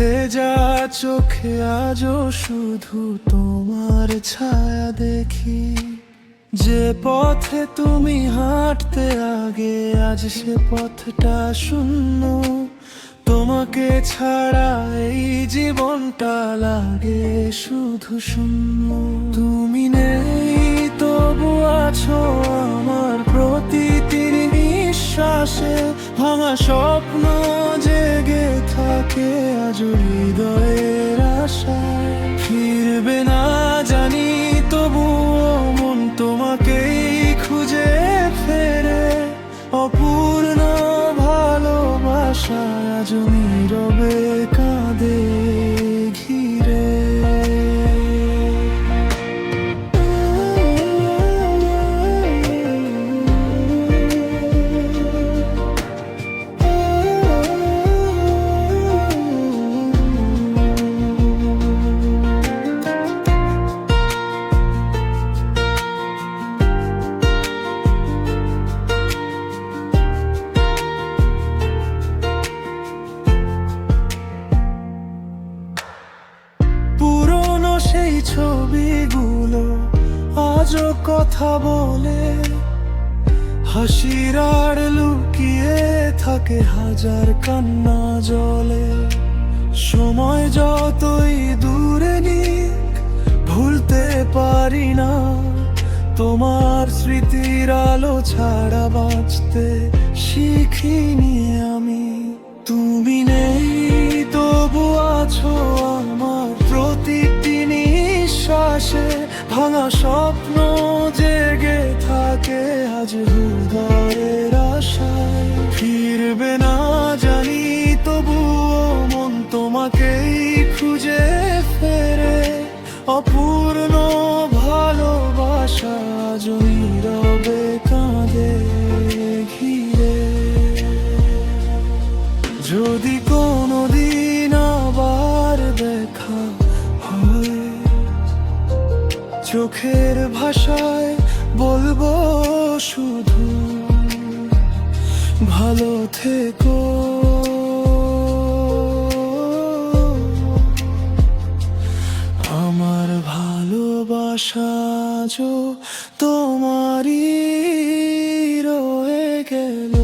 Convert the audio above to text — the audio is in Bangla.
ভেজা চোখে আজও শুধু তোমার ছায়া দেখি। যে পথে তুমি হাঁটতে আগে, আজ সে পথটা শূন্য। তোমাকে ছাড়া এই জীবনটা লাগে শুধু শূন্য। তুমি নেই তবু আছো আমার প্রতিটি নিঃশ্বাসে। ভাঙা স্বপ্ন জেগে থাকে আজ হৃদয়ের আশায়। ফিরবে না জানি তবুও মন তোমাকেই খুঁজে ফেরে। অপূর্ণ ভালোবাসা আজ নীরবে কাঁদে ঘিরে। পুরনো সেই ছবিগুলো আজও কথা বলে। হাসির আর লুকিয়ে থাকে হাজার কান্না জলে। সময় যতই দূরে নিক ভুলতে পারি না তোমার স্মৃতির আলো ছাড়া বাঁচতে শিখিনি আমি। তুমি নেই তবু আছো আমার প্রতিটি নিঃশ্বাসে। ভাঙা স্বপ্ন জেগে থাকে আজ হৃদয়ের আশায়। ফিরবে না জানি তবুও মন তোমাকেই খুঁজে ফেরে। অপূর্ণ ভালোবাসা আজ নীরবে কাঁদে ঘিরে। যদি কোনোদিন আবার দেখা হয়, চোখের ভাষায় বলবো শুধু ভালো থেকো। আমার ভালোবাসা আজও তোমারই রয়ে গেল।